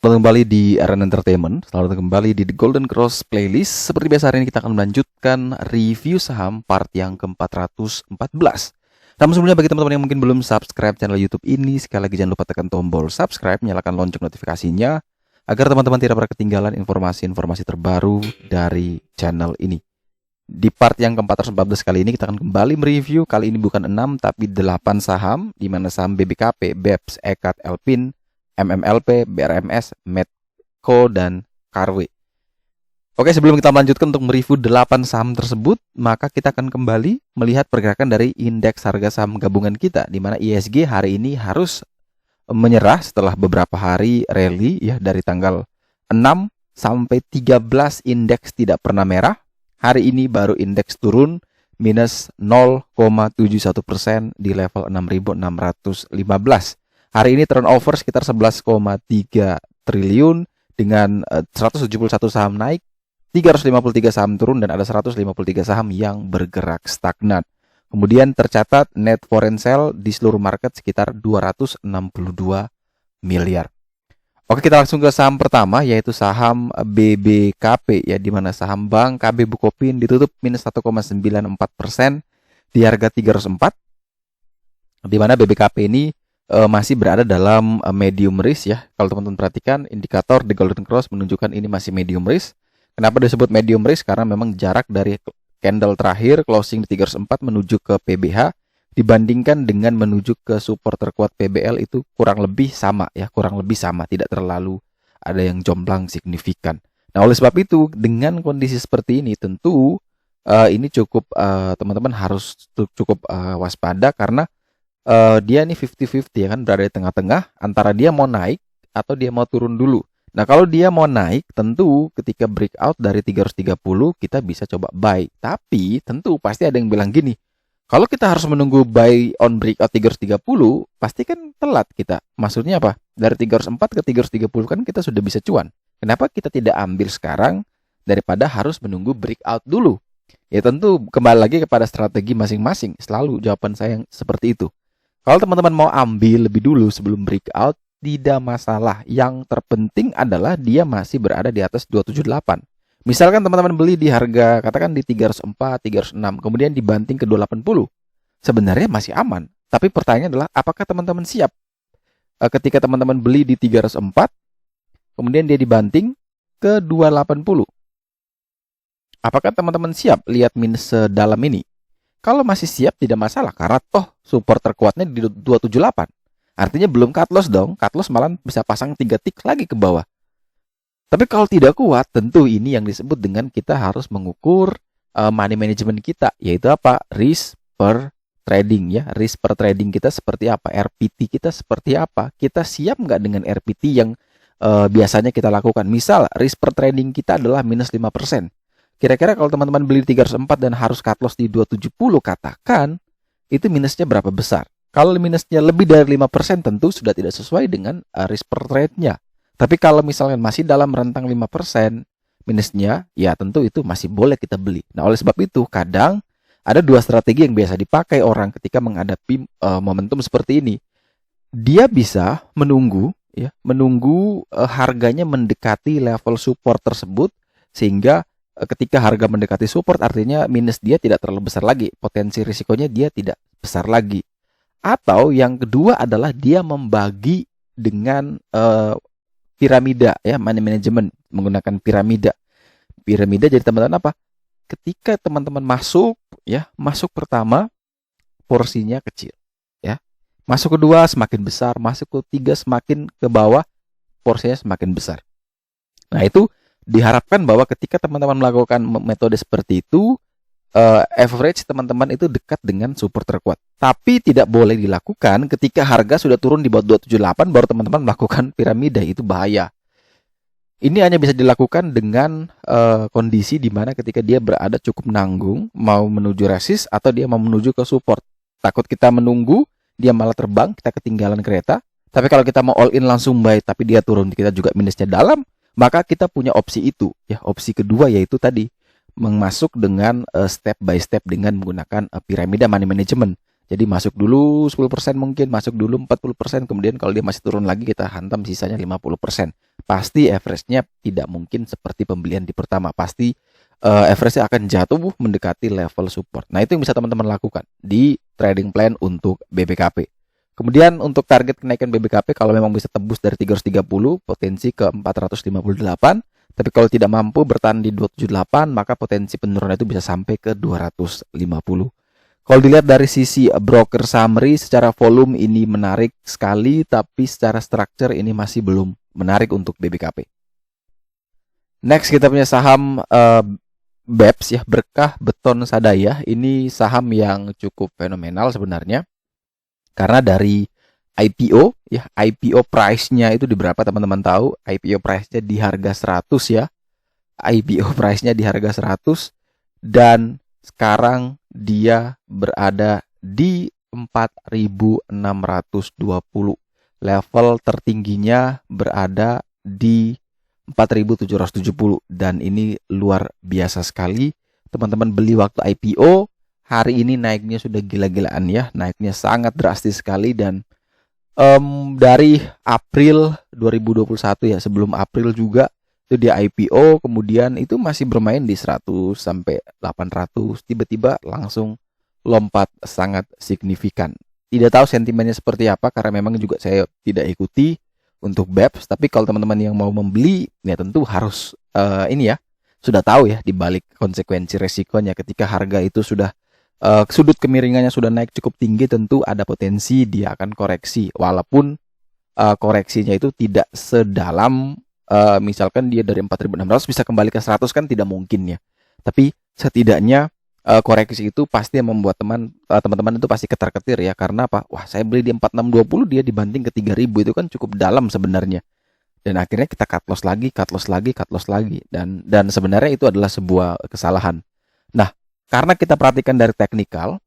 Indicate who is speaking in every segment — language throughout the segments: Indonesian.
Speaker 1: Selamat kembali di Arena Entertainment. Selamat kembali di The Golden Cross Playlist. Seperti biasa hari ini kita akan melanjutkan review saham part yang ke-414. Namun sebelumnya bagi teman-teman yang mungkin belum subscribe channel YouTube ini, sekali lagi jangan lupa tekan tombol subscribe, nyalakan lonceng notifikasinya agar teman-teman tidak pernah ketinggalan informasi-informasi terbaru dari channel ini. Di part yang ke-414 kali ini kita akan kembali mereview, kali ini bukan 6 tapi 8 saham, di mana saham BBKP, BEPS, EKAT, Elpin, MMLP, BRMS, Medco, dan Karwe. Oke, sebelum kita melanjutkan untuk mereview 8 saham tersebut, maka kita akan kembali melihat pergerakan dari indeks harga saham gabungan kita, di mana ISG hari ini harus menyerah setelah beberapa hari rally ya, dari tanggal 6 sampai 13 indeks tidak pernah merah. Hari ini baru indeks turun minus 0,71% di level 6.615. Hari ini turnover sekitar 11,3 triliun dengan 171 saham naik, 353 saham turun, dan ada 153 saham yang bergerak stagnan. Kemudian tercatat net foreign sale di seluruh market sekitar 262 miliar. Oke, kita langsung ke saham pertama, yaitu saham BBKP ya, di mana saham Bank KB Bukopin ditutup minus 1,94% di harga 304. Di mana BBKP ini masih berada dalam medium risk ya. Kalau teman-teman perhatikan indikator The Golden Cross menunjukkan ini masih medium risk. Kenapa disebut medium risk? Karena memang jarak dari candle terakhir closing di 304 menuju ke PBH dibandingkan dengan menuju ke support terkuat PBL itu kurang lebih sama ya, kurang lebih sama, tidak terlalu ada yang jomplang signifikan. Nah, oleh sebab itu dengan kondisi seperti ini tentu ini cukup teman-teman harus cukup waspada karena dia nih 50-50 ya kan, berada di tengah-tengah antara dia mau naik atau dia mau turun dulu. Nah, kalau dia mau naik tentu ketika breakout dari 330 kita bisa coba buy. Tapi tentu pasti ada yang bilang gini, kalau kita harus menunggu buy on breakout 330 pasti kan telat kita. Maksudnya apa? Dari 304 ke 330 kan kita sudah bisa cuan. Kenapa kita tidak ambil sekarang daripada harus menunggu breakout dulu? Ya tentu kembali lagi kepada strategi masing-masing. Selalu jawaban saya yang seperti itu. Kalau teman-teman mau ambil lebih dulu sebelum breakout, tidak masalah. Yang terpenting adalah dia masih berada di atas 278. Misalkan teman-teman beli di harga, katakan di 304, 306, kemudian dibanting ke 280. Sebenarnya masih aman. Tapi pertanyaannya adalah, apakah teman-teman siap? Ketika teman-teman beli di 304, kemudian dia dibanting ke 280. Apakah teman-teman siap lihat minus sedalam ini? Kalau masih siap tidak masalah karena toh support terkuatnya di 278. Artinya belum cut loss dong. Cut loss malah bisa pasang 3 tick lagi ke bawah. Tapi kalau tidak kuat, tentu ini yang disebut dengan kita harus mengukur money management kita, yaitu apa? Risk per trading ya. Risk per trading kita seperti apa? RPT kita seperti apa? Kita siap nggak dengan RPT yang biasanya kita lakukan? Misal risk per trading kita adalah minus 5%. Kira-kira kalau teman-teman beli 304 dan harus cut loss di 270, katakan itu minusnya berapa besar? Kalau minusnya lebih dari 5% tentu sudah tidak sesuai dengan risk per trade-nya. Tapi kalau misalnya masih dalam rentang 5% minusnya, ya tentu itu masih boleh kita beli. Nah, oleh sebab itu kadang ada dua strategi yang biasa dipakai orang ketika menghadapi momentum seperti ini. Dia bisa menunggu ya, menunggu harganya mendekati level support tersebut sehingga ketika harga mendekati support artinya minus dia tidak terlalu besar lagi, potensi risikonya dia tidak besar lagi. Atau yang kedua adalah dia membagi dengan piramida ya, money management menggunakan piramida. Piramida jadi teman-teman apa? Ketika teman-teman masuk ya, masuk pertama porsinya kecil ya. Masuk kedua semakin besar, masuk ketiga semakin ke bawah porsinya semakin besar. Nah, itu diharapkan bahwa ketika teman-teman melakukan metode seperti itu, average teman-teman itu dekat dengan support terkuat. Tapi tidak boleh dilakukan ketika harga sudah turun di bawah 278 baru teman-teman melakukan piramida, itu bahaya. Ini hanya bisa dilakukan dengan kondisi di mana ketika dia berada cukup nanggung, mau menuju resist atau dia mau menuju ke support. Takut kita menunggu, dia malah terbang, kita ketinggalan kereta. Tapi kalau kita mau all in langsung buy tapi dia turun, kita juga minusnya dalam, maka kita punya opsi itu ya. Opsi kedua yaitu tadi masuk dengan step by step dengan menggunakan piramida money management. Jadi masuk dulu 10% mungkin, masuk dulu 40%, kemudian kalau dia masih turun lagi kita hantam sisanya 50%. Pasti average-nya tidak mungkin seperti pembelian di pertama. Pasti average-nya akan jatuh mendekati level support. Nah, itu yang bisa teman-teman lakukan di trading plan untuk BBKP. Kemudian untuk target kenaikan BBKP kalau memang bisa tebus dari 330, potensi ke 458. Tapi kalau tidak mampu bertahan di 278, maka potensi penurunan itu bisa sampai ke 250. Kalau dilihat dari sisi broker summary, secara volume ini menarik sekali, tapi secara structure ini masih belum menarik untuk BBKP. Next kita punya saham BEPS ya, Berkah Beton Sadaya. Ini saham yang cukup fenomenal sebenarnya. Karena dari IPO ya, IPO price-nya itu di berapa teman-teman tahu? IPO price-nya di harga 100 ya. IPO price-nya di harga 100 dan sekarang dia berada di 4.620. Level tertingginya berada di 4.770 dan ini luar biasa sekali. Teman-teman beli waktu IPO, hari ini naiknya sudah gila-gilaan ya. Naiknya sangat drastis sekali dan dari April 2021 ya, sebelum April juga itu dia IPO, kemudian itu masih bermain di 100 sampai 800, tiba-tiba langsung lompat sangat signifikan. Tidak tahu sentimennya seperti apa karena memang juga saya tidak ikuti untuk BEPS, tapi kalau teman-teman yang mau membeli ya tentu harus ini ya, sudah tahu ya di balik konsekuensi resikonya ketika harga itu sudah sudut kemiringannya sudah naik cukup tinggi, tentu ada potensi dia akan koreksi walaupun koreksinya itu tidak sedalam misalkan dia dari 4.600 bisa kembali ke 100 kan tidak mungkin ya. Tapi setidaknya koreksi itu pasti membuat teman-teman itu pasti ketar-ketir ya. Karena apa? Wah, saya beli di 4.620, dia dibanting ke 3.000, itu kan cukup dalam sebenarnya. Dan akhirnya kita cut loss lagi. Dan sebenarnya itu adalah sebuah kesalahan. Nah, karena kita perhatikan dari teknikal,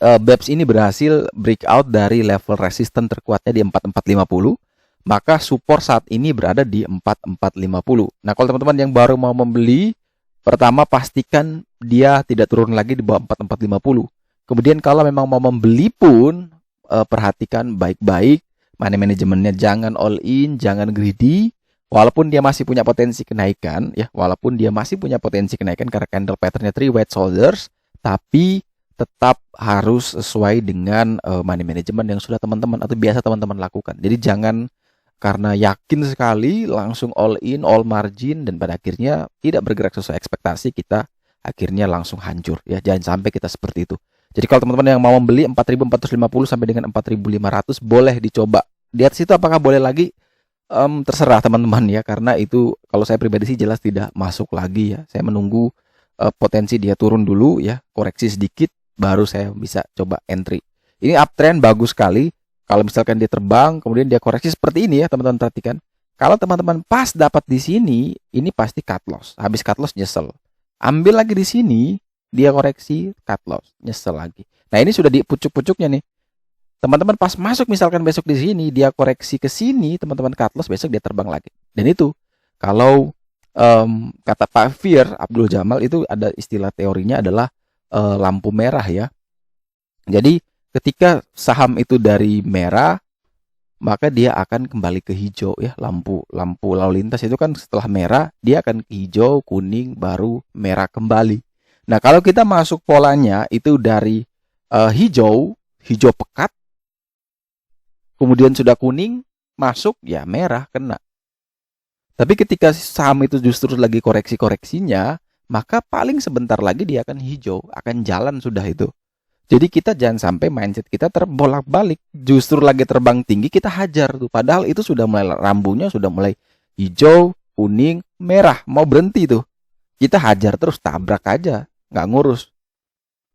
Speaker 1: BEPS ini berhasil breakout dari level resisten terkuatnya di 4450. Maka support saat ini berada di 4450. Nah, kalau teman-teman yang baru mau membeli, pertama pastikan dia tidak turun lagi di bawah 4450. Kemudian kalau memang mau membeli pun perhatikan baik-baik money manajemennya, jangan all in, jangan greedy. Walaupun dia masih punya potensi kenaikan ya, karena candle patternnya 3 white shoulders, tapi tetap harus sesuai dengan money management yang sudah teman-teman atau biasa teman-teman lakukan. Jadi jangan karena yakin sekali langsung all in, all margin, dan pada akhirnya tidak bergerak sesuai ekspektasi, kita akhirnya langsung hancur ya. Jangan sampai kita seperti itu. Jadi kalau teman-teman yang mau membeli 4.450 sampai dengan 4.500 boleh dicoba. Di atas itu apakah boleh lagi? Terserah teman-teman ya, karena itu kalau saya pribadi sih jelas tidak masuk lagi ya. Saya menunggu potensi dia turun dulu ya, koreksi sedikit baru saya bisa coba entry. Ini uptrend bagus sekali. Kalau misalkan dia terbang, kemudian dia koreksi seperti ini ya, teman-teman perhatikan. Kalau teman-teman pas dapat di sini, ini pasti cut loss. Habis cut loss nyesel. Ambil lagi di sini, dia koreksi, cut loss, nyesel lagi. Nah, ini sudah di pucuk-pucuknya nih. Teman-teman pas masuk misalkan besok di sini, dia koreksi ke sini, teman-teman cut loss, besok dia terbang lagi. Dan itu kalau kata Pak Fir Abdul Jamal itu ada istilah teorinya adalah lampu merah ya. Jadi ketika saham itu dari merah, maka dia akan kembali ke hijau ya. Lampu lalu lintas itu kan setelah merah, dia akan ke hijau, kuning, baru merah kembali. Nah, kalau kita masuk polanya itu dari hijau pekat, kemudian sudah kuning, masuk ya merah kena. Tapi ketika saham itu justru lagi koreksinya, maka paling sebentar lagi dia akan hijau, akan jalan sudah itu. Jadi kita jangan sampai mindset kita terbolak-balik. Justru lagi terbang tinggi kita hajar tuh. Padahal itu sudah mulai rambunya sudah mulai hijau, kuning, merah. Mau berhenti tuh. Kita hajar terus, tabrak aja. Nggak ngurus.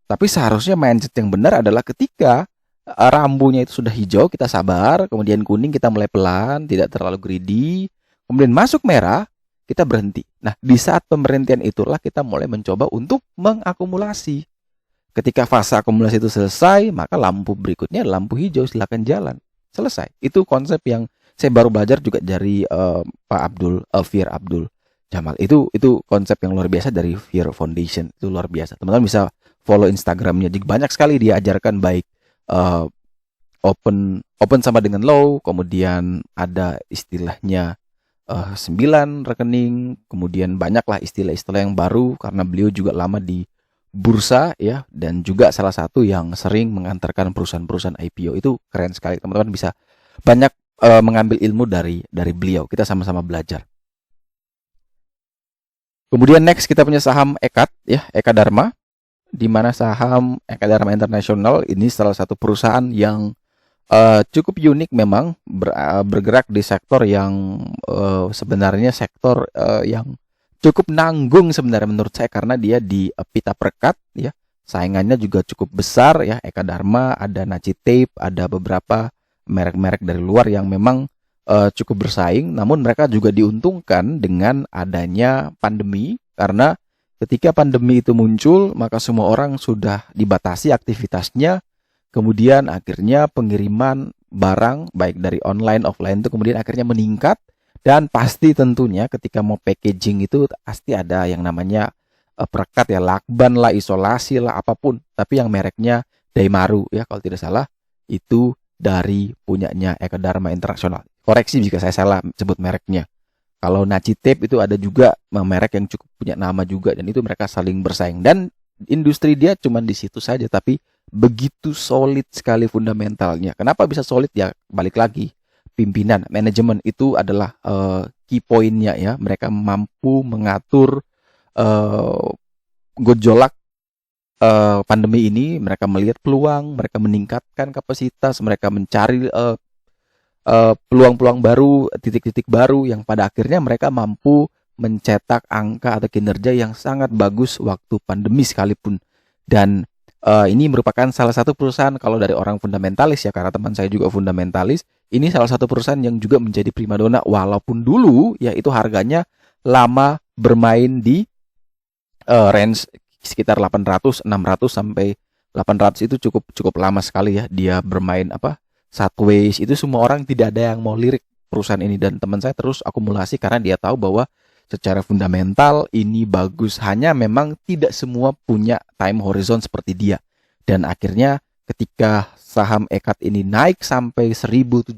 Speaker 1: Tapi seharusnya mindset yang benar adalah ketika rambunya itu sudah hijau, kita sabar. Kemudian kuning kita mulai pelan, tidak terlalu greedy. Kemudian masuk merah, kita berhenti. Nah, di saat pemberhentian itulah kita mulai mencoba untuk mengakumulasi. Ketika fase akumulasi itu selesai, maka lampu berikutnya lampu hijau, silakan jalan. Selesai. Itu konsep yang saya baru belajar juga dari Pak Fir Abdul. Jamal. Itu konsep yang luar biasa dari Fear Foundation. Itu luar biasa. Teman-teman bisa follow Instagramnya. Jadi banyak sekali dia ajarkan baik uh, open sama dengan low, kemudian ada istilahnya 9 rekening, kemudian banyaklah istilah-istilah yang baru karena beliau juga lama di bursa ya, dan juga salah satu yang sering mengantarkan perusahaan-perusahaan IPO. Itu keren sekali. Teman-teman bisa banyak mengambil ilmu dari beliau. Kita sama-sama belajar. Kemudian next kita punya saham Ekat ya, Eka Dharma, di mana saham Eka Dharma International ini salah satu perusahaan yang cukup unik memang, bergerak di sektor yang sebenarnya sektor yang cukup nanggung sebenarnya menurut saya, karena dia di pita perekat ya. Saingannya juga cukup besar ya. Eka Dharma, ada Naci Tape, ada beberapa merek-merek dari luar yang memang cukup bersaing, namun mereka juga diuntungkan dengan adanya pandemi, karena ketika pandemi itu muncul maka semua orang sudah dibatasi aktivitasnya. Kemudian akhirnya pengiriman barang baik dari online offline itu kemudian akhirnya meningkat, dan pasti tentunya ketika mau packaging itu pasti ada yang namanya perekat ya, lakban lah, isolasi lah, apapun, tapi yang mereknya Daimaru ya kalau tidak salah, itu dari punyanya Eka Dharma International. Koreksi jika saya salah sebut mereknya. Kalau Naci Tape itu ada juga merek yang cukup punya nama juga, dan itu mereka saling bersaing, dan industri dia cuma di situ saja, tapi begitu solid sekali fundamentalnya. Kenapa bisa solid ya? Balik lagi, pimpinan, manajemen itu adalah key pointnya ya. Mereka mampu mengatur gejolak pandemi ini. Mereka melihat peluang, mereka meningkatkan kapasitas, mereka mencari peluang-peluang baru, titik-titik baru yang pada akhirnya mereka mampu mencetak angka atau kinerja yang sangat bagus waktu pandemi sekalipun. Dan ini merupakan salah satu perusahaan, kalau dari orang fundamentalis ya, karena teman saya juga fundamentalis, ini salah satu perusahaan yang juga menjadi primadona, walaupun dulu ya itu harganya lama bermain di range sekitar 800, 600 sampai 800, itu cukup lama sekali ya dia bermain sideways. Itu semua orang tidak ada yang mau lirik perusahaan ini, dan teman saya terus akumulasi karena dia tahu bahwa secara fundamental ini bagus, hanya memang tidak semua punya time horizon seperti dia. Dan akhirnya ketika saham Ekat ini naik sampai 1.700,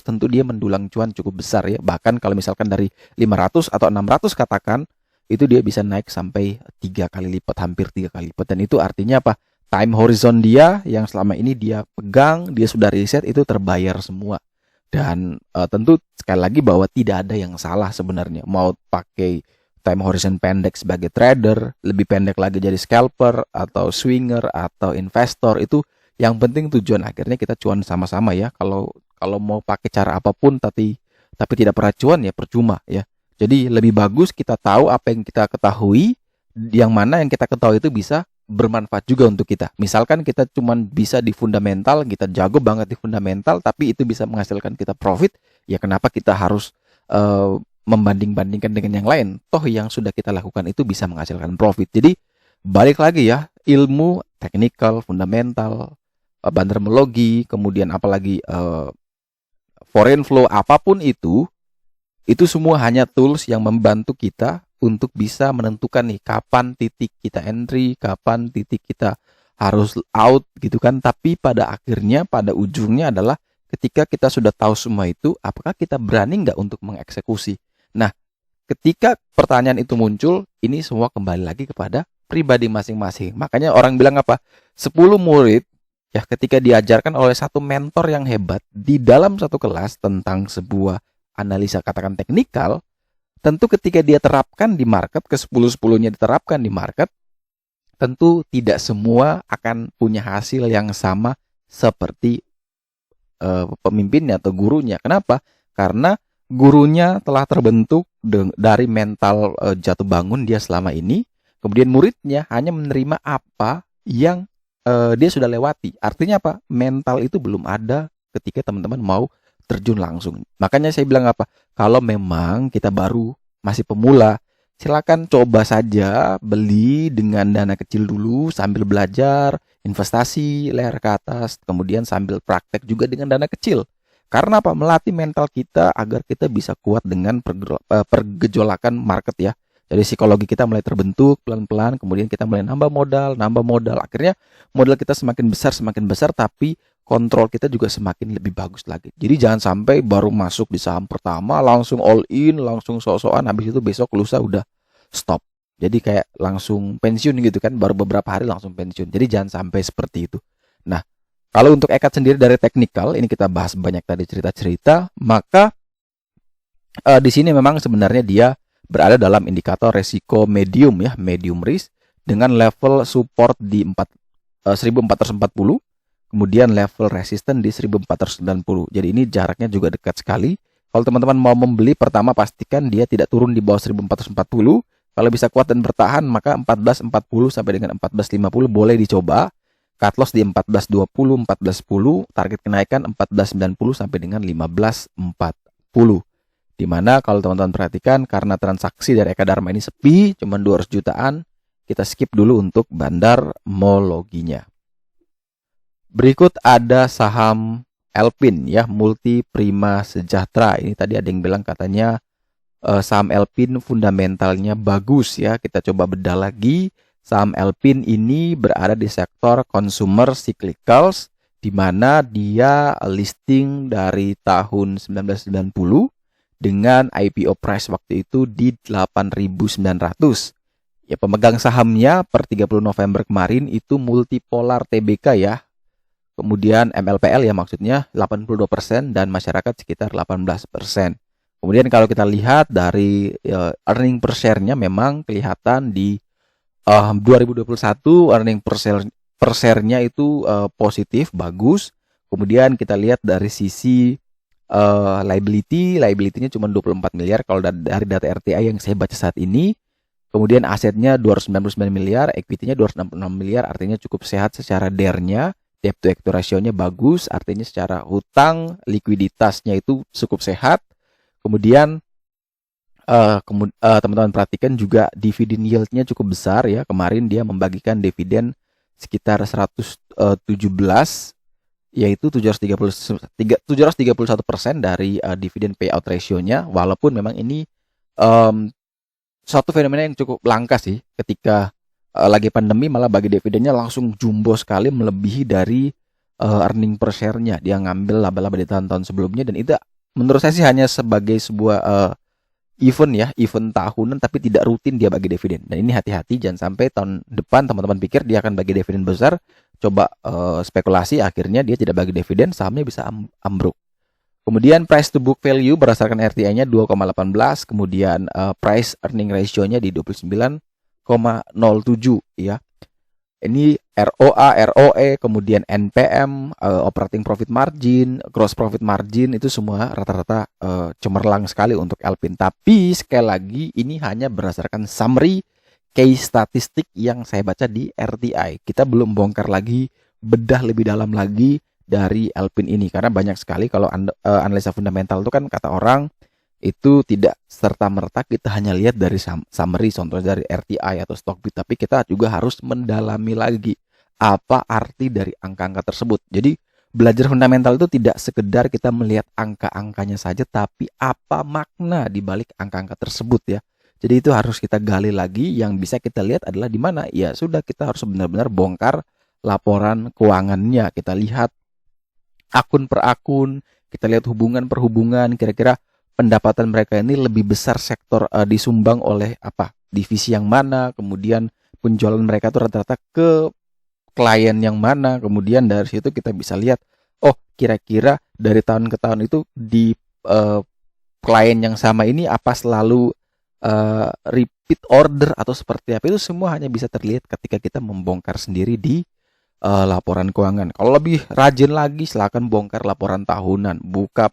Speaker 1: tentu dia mendulang cuan cukup besar ya. Bahkan kalau misalkan dari 500 atau 600 katakan, itu dia bisa naik sampai 3 kali lipat, hampir 3 kali lipat. Dan itu artinya apa? Time horizon dia yang selama ini dia pegang, dia sudah riset, itu terbayar semua. Dan tentu sekali lagi bahwa tidak ada yang salah sebenarnya. Mau pakai time horizon pendek sebagai trader, lebih pendek lagi jadi scalper atau swinger atau investor, itu yang penting tujuan akhirnya kita cuan sama-sama ya. Kalau mau pakai cara apapun tapi tidak pernah cuan ya percuma ya. Jadi lebih bagus kita tahu apa yang kita ketahui, yang mana yang kita ketahui itu bisa bermanfaat juga untuk kita. Misalkan kita cuman bisa di fundamental, kita jago banget di fundamental, tapi itu bisa menghasilkan kita profit, ya kenapa kita harus membanding-bandingkan dengan yang lain? Toh yang sudah kita lakukan itu bisa menghasilkan profit. Jadi balik lagi ya, ilmu technical, fundamental, bandermologi, kemudian apalagi foreign flow, apapun itu semua hanya tools yang membantu kita untuk bisa menentukan nih kapan titik kita entry, kapan titik kita harus out gitu kan. Tapi pada akhirnya, pada ujungnya adalah ketika kita sudah tahu semua itu, apakah kita berani nggak untuk mengeksekusi? Nah, ketika pertanyaan itu muncul, ini semua kembali lagi kepada pribadi masing-masing. Makanya orang bilang apa? 10 murid ya ketika diajarkan oleh satu mentor yang hebat di dalam satu kelas tentang sebuah analisa katakan teknikal, tentu ketika dia terapkan di market, ke 10-10-nya diterapkan di market, tentu tidak semua akan punya hasil yang sama seperti pemimpinnya atau gurunya. Kenapa? Karena gurunya telah terbentuk dari mental jatuh bangun dia selama ini, kemudian muridnya hanya menerima apa yang dia sudah lewati. Artinya apa? Mental itu belum ada ketika teman-teman mau terjun langsung. Makanya saya bilang apa? Kalau memang kita baru masih pemula, silakan coba saja beli dengan dana kecil dulu sambil belajar, investasi leher ke atas, kemudian sambil praktek juga dengan dana kecil. Karena apa? Melatih mental kita agar kita bisa kuat dengan pergejolakan market ya. Jadi psikologi kita mulai terbentuk pelan-pelan, kemudian kita mulai nambah modal. Akhirnya modal kita semakin besar, tapi kontrol kita juga semakin lebih bagus lagi. Jadi jangan sampai baru masuk di saham pertama langsung all in, langsung sok-sokan, habis itu besok lusa udah stop. Jadi kayak langsung pensiun gitu kan, baru beberapa hari langsung pensiun. Jadi jangan sampai seperti itu. Nah, kalau untuk Ekat sendiri dari teknikal, ini kita bahas banyak tadi cerita-cerita, maka di sini memang sebenarnya dia berada dalam indikator resiko medium ya, medium risk dengan level support di 1440, kemudian level resisten di 1490. Jadi ini jaraknya juga dekat sekali. Kalau teman-teman mau membeli, pertama pastikan dia tidak turun di bawah 1440. Kalau bisa kuat dan bertahan, maka 1440 sampai dengan 1450 boleh dicoba. Cut loss di 1420, 1410, target kenaikan 1490 sampai dengan 1540. Dimana kalau teman-teman perhatikan, karena transaksi dari Eka Dharma ini sepi, cuma 200 jutaan, kita skip dulu untuk bandarmologinya. Berikut ada saham Elpin ya, Multi Prima Sejahtera. Ini tadi ada yang bilang katanya saham Elpin fundamentalnya bagus ya. Kita coba bedah lagi. Saham Elpin ini berada di sektor consumer cyclicals, di mana dia listing dari tahun 1990 dengan IPO price waktu itu di 8.900. Ya, pemegang sahamnya per 30 November kemarin itu Multipolar Tbk ya. Kemudian MLPL ya maksudnya 82% dan masyarakat sekitar 18%. Kemudian kalau kita lihat dari earning per share-nya memang kelihatan di 2021 earning per share-nya itu positif, bagus. Kemudian kita lihat dari sisi liability-nya cuma 24 miliar kalau dari data RTI yang saya baca saat ini. Kemudian asetnya 299 miliar, equity-nya 266 miliar, artinya cukup sehat secara DER-nya, debt to equity ratio-nya bagus, artinya secara hutang, likuiditasnya itu cukup sehat. Kemudian teman-teman perhatikan juga dividen yield-nya cukup besar ya. Kemarin dia membagikan dividen sekitar 117, yaitu 731% dari dividen payout ratio-nya. Walaupun memang ini suatu fenomena yang cukup langka sih, ketika lagi pandemi malah bagi dividennya langsung jumbo sekali, melebihi dari earning per share-nya. Dia ngambil laba-laba di tahun-tahun sebelumnya, dan itu menurut saya sih hanya sebagai sebuah event tahunan, tapi tidak rutin dia bagi dividen. Dan ini hati-hati, jangan sampai tahun depan teman-teman pikir dia akan bagi dividen besar, coba spekulasi, akhirnya dia tidak bagi dividen, sahamnya bisa ambruk. Kemudian price to book value berdasarkan RTI-nya 2,18, kemudian price earning ratio-nya di 29,07 ya. Ini ROA, ROE, kemudian NPM, operating profit margin, gross profit margin, itu semua rata-rata cemerlang sekali untuk Elpin. Tapi sekali lagi ini hanya berdasarkan summary case statistik yang saya baca di RTI. Kita belum bongkar lagi, bedah lebih dalam lagi dari Elpin ini, karena banyak sekali kalau analisa fundamental itu kan kata orang itu tidak serta-merta kita hanya lihat dari summary, contoh dari RTI atau Stockbit, tapi kita juga harus mendalami lagi apa arti dari angka-angka tersebut. Jadi belajar fundamental itu tidak sekedar kita melihat angka-angkanya saja, tapi apa makna di balik angka-angka tersebut ya. Jadi itu harus kita gali lagi. Yang bisa kita lihat adalah di mana ya sudah, kita harus benar-benar bongkar laporan keuangannya, kita lihat akun per akun, kita lihat hubungan per hubungan, kira-kira pendapatan mereka ini lebih besar sektor disumbang oleh apa, divisi yang mana, kemudian penjualan mereka itu rata-rata ke klien yang mana. Kemudian dari situ kita bisa lihat, oh kira-kira dari tahun ke tahun itu di klien yang sama ini apa selalu repeat order atau seperti apa. Itu semua hanya bisa terlihat ketika kita membongkar sendiri di laporan keuangan. Kalau lebih rajin lagi, silakan bongkar laporan tahunan, buka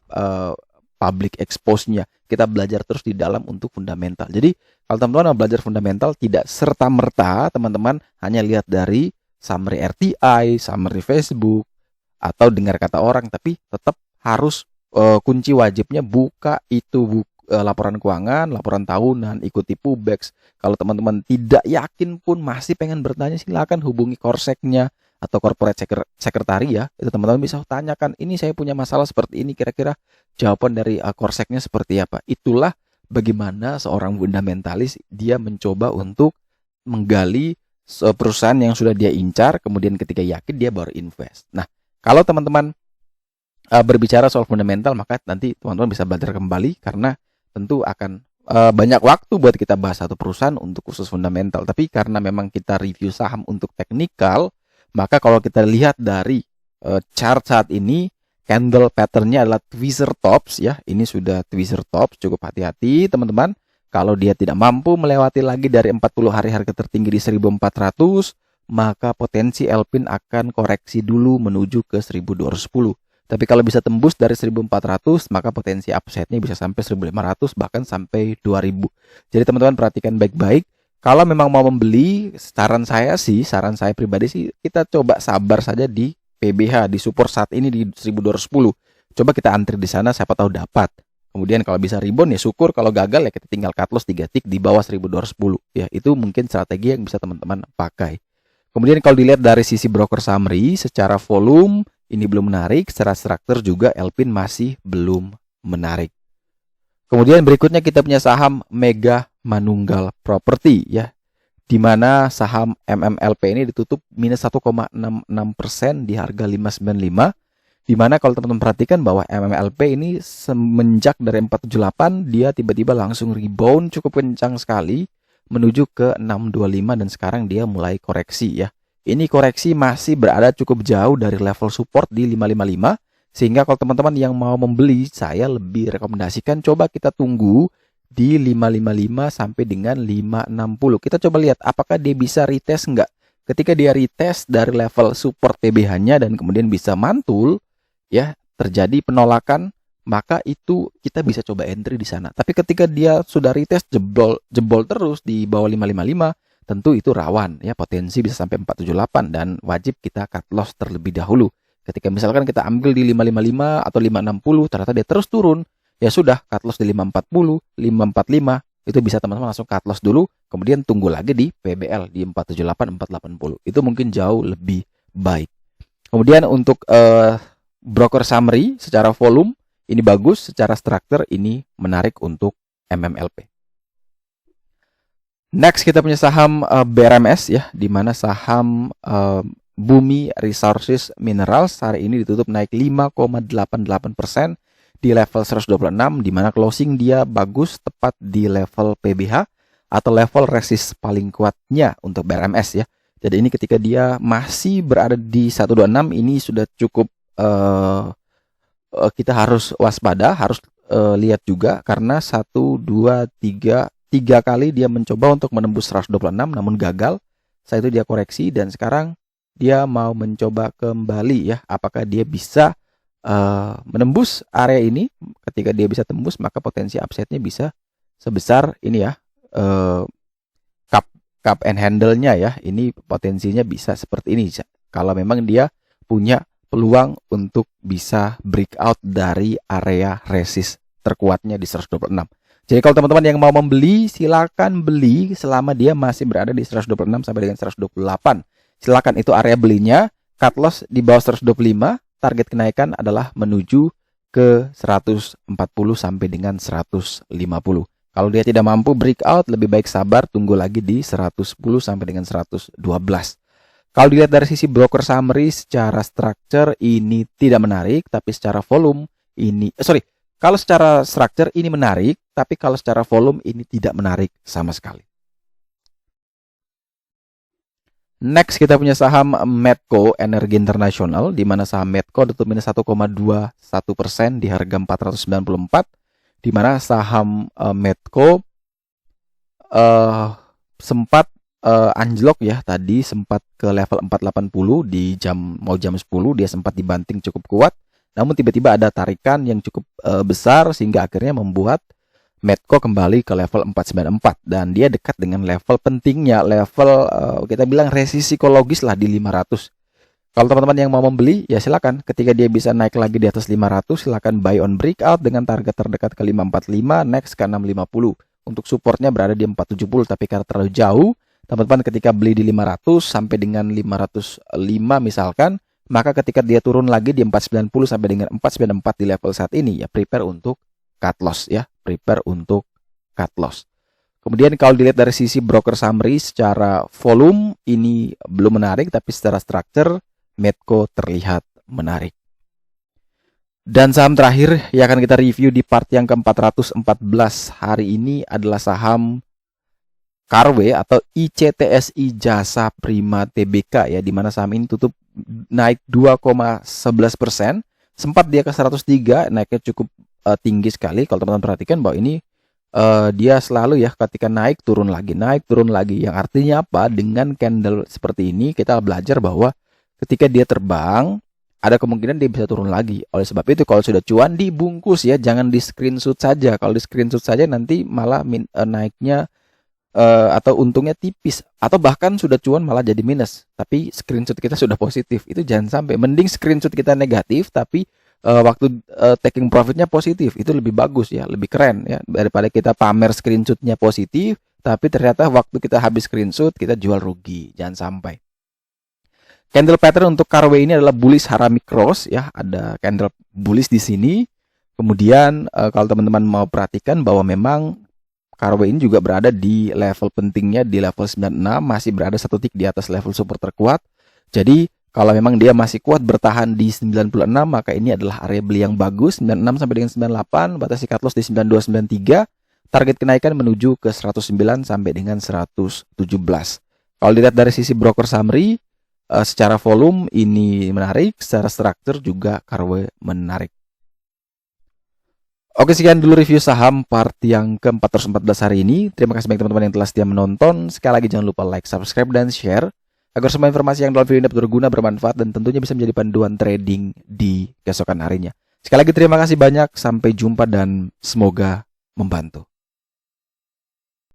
Speaker 1: public expose-nya. Kita belajar terus di dalam untuk fundamental. Jadi kalau teman-teman belajar fundamental, tidak serta-merta teman-teman hanya lihat dari summary RTI, summary Facebook, atau dengar kata orang, tapi tetap harus kunci wajibnya buka itu laporan keuangan, laporan tahunan, ikuti Pubex. Kalau teman-teman tidak yakin pun masih pengen bertanya, silakan hubungi Korseknya atau corporate secretary ya, itu teman-teman bisa tanyakan, ini saya punya masalah seperti ini, kira-kira jawaban dari Corseknya seperti apa. Itulah bagaimana seorang fundamentalis dia mencoba untuk menggali perusahaan yang sudah dia incar, kemudian ketika yakin dia baru invest. Nah, kalau teman-teman berbicara soal fundamental, maka nanti teman-teman bisa belajar kembali karena tentu akan banyak waktu buat kita bahas satu perusahaan untuk khusus fundamental. Tapi karena memang kita review saham untuk teknikal, maka kalau kita lihat dari chart saat ini, candle patternnya adalah tweezer tops ya. Ini sudah tweezer tops, cukup hati-hati teman-teman. Kalau dia tidak mampu melewati lagi dari 40 hari harga tertinggi di 1400, maka potensi Alpin akan koreksi dulu menuju ke 1210. Tapi kalau bisa tembus dari 1400, maka potensi upside-nya bisa sampai 1500 bahkan sampai 2000. Jadi teman-teman perhatikan baik-baik. Kalau memang mau membeli, saran saya pribadi sih, kita coba sabar saja di PBH, di support saat ini di 1210. Coba kita antri di sana, siapa tahu dapat. Kemudian kalau bisa rebound ya syukur, kalau gagal ya kita tinggal cut loss 3 tick di bawah 1210. Ya, itu mungkin strategi yang bisa teman-teman pakai. Kemudian kalau dilihat dari sisi broker summary, secara volume ini belum menarik, secara struktur juga Alpin masih belum menarik. Kemudian berikutnya kita punya saham Mega Manunggal Property ya, di mana saham MMLP ini ditutup minus 1,66% di harga 595. Di mana kalau teman-teman perhatikan bahwa MMLP ini semenjak dari 478 dia tiba-tiba langsung rebound cukup kencang sekali menuju ke 625 dan sekarang dia mulai koreksi ya. Ini koreksi masih berada cukup jauh dari level support di 555, sehingga kalau teman-teman yang mau membeli, saya lebih rekomendasikan coba kita tunggu di 555 sampai dengan 560. Kita coba lihat apakah dia bisa retest enggak. Ketika dia retest dari level support PBH-nya dan kemudian bisa mantul, ya terjadi penolakan, maka itu kita bisa coba entry di sana. Tapi ketika dia sudah retest jebol terus di bawah 555, tentu itu rawan ya, potensi bisa sampai 478 dan wajib kita cut loss terlebih dahulu. Ketika misalkan kita ambil di 555 atau 560 ternyata dia terus turun, ya sudah cut loss di 540, 545, itu bisa teman-teman langsung cut loss dulu, kemudian tunggu lagi di PBL di 478, 480. Itu mungkin jauh lebih baik. Kemudian untuk broker summary secara volume ini bagus, secara struktur ini menarik untuk MMLP. Next kita punya saham BRMS ya, di mana saham Bumi Resources Minerals hari ini ditutup naik 5,88% di level 126, di mana closing dia bagus tepat di level PBH atau level resist paling kuatnya untuk BRMS ya. Jadi ini ketika dia masih berada di 126 ini sudah cukup kita harus waspada, harus lihat juga karena 1, 2, 3 kali dia mencoba untuk menembus 126 namun gagal. Setelah itu dia koreksi dan sekarang dia mau mencoba kembali ya. Apakah dia bisa menembus area ini? Ketika dia bisa tembus maka potensi upside-nya bisa sebesar ini ya. Cup and handle-nya ya. Ini potensinya bisa seperti ini kalau memang dia punya peluang untuk bisa breakout dari area resist terkuatnya di 126. Jadi kalau teman-teman yang mau membeli, silakan beli selama dia masih berada di 126 sampai dengan 128. Silakan, itu area belinya. Cut loss di bawah 125, target kenaikan adalah menuju ke 140 sampai dengan 150. Kalau dia tidak mampu breakout, lebih baik sabar, tunggu lagi di 110 sampai dengan 112. Kalau dilihat dari sisi broker summary, secara structure ini tidak menarik, tapi secara volume ini, kalau secara structure ini menarik, tapi kalau secara volume ini tidak menarik sama sekali. Next kita punya saham Medco Energi Internasional, di mana saham Medco tutup minus 1,21% di harga 494, di mana saham Medco sempat anjlok ya, tadi sempat ke level 480 di mau jam 10 dia sempat dibanting cukup kuat. Namun tiba-tiba ada tarikan yang cukup besar sehingga akhirnya membuat Medco kembali ke level 494 dan dia dekat dengan level pentingnya, level kita bilang resisi psikologis lah di 500. Kalau teman-teman yang mau membeli ya silakan, ketika dia bisa naik lagi di atas 500 silakan buy on breakout dengan target terdekat ke 545, next ke 650. Untuk supportnya berada di 470 tapi karena terlalu jauh Teman-teman ketika beli di 500 sampai dengan 505 misalkan, maka ketika dia turun lagi di 490 sampai dengan 494 di level saat ini, ya prepare untuk cut loss ya, prepare untuk cut loss. Kemudian kalau dilihat dari sisi broker summary secara volume ini belum menarik, tapi secara structure Medco terlihat menarik. Dan saham terakhir yang akan kita review di part yang ke-414 hari ini adalah saham Carwe atau ICTSI Jasa Prima Tbk ya, di mana saham ini tutup naik 2,11%. Sempat dia ke 103, naiknya cukup tinggi sekali. Kalau teman-teman perhatikan bahwa ini dia selalu ya ketika naik turun lagi, yang artinya apa? Dengan candle seperti ini kita belajar bahwa ketika dia terbang ada kemungkinan dia bisa turun lagi. Oleh sebab itu kalau sudah cuan dibungkus ya, jangan di screenshot saja. Kalau di screenshot saja nanti malah naiknya atau untungnya tipis, atau bahkan sudah cuan malah jadi minus tapi screenshot kita sudah positif. Itu jangan sampai. Mending screenshot kita negatif tapi waktu taking profitnya positif. Itu lebih bagus ya, lebih keren ya, daripada kita pamer screenshotnya positif tapi ternyata waktu kita habis screenshot kita jual rugi. Jangan sampai. Candle pattern untuk Carwe ini adalah bullish Harami cross ya, ada candle bullish di sini. Kemudian kalau teman-teman mau perhatikan bahwa memang Carwe ini juga berada di level pentingnya di level 96, masih berada 1 tick di atas level support terkuat. Jadi kalau memang dia masih kuat bertahan di 96, maka ini adalah area beli yang bagus. 96 sampai dengan 98, batasi cut loss di 92, 93. Target kenaikan menuju ke 109 sampai dengan 117. Kalau dilihat dari sisi broker summary, secara volume ini menarik, secara struktur juga Carwe menarik. Oke, sekian dulu review saham part yang ke-414 hari ini. Terima kasih banyak teman-teman yang telah setia menonton. Sekali lagi jangan lupa like, subscribe, dan share agar semua informasi yang dalam video ini dapat berguna, bermanfaat, dan tentunya bisa menjadi panduan trading di keesokan harinya. Sekali lagi terima kasih banyak, sampai jumpa dan semoga membantu.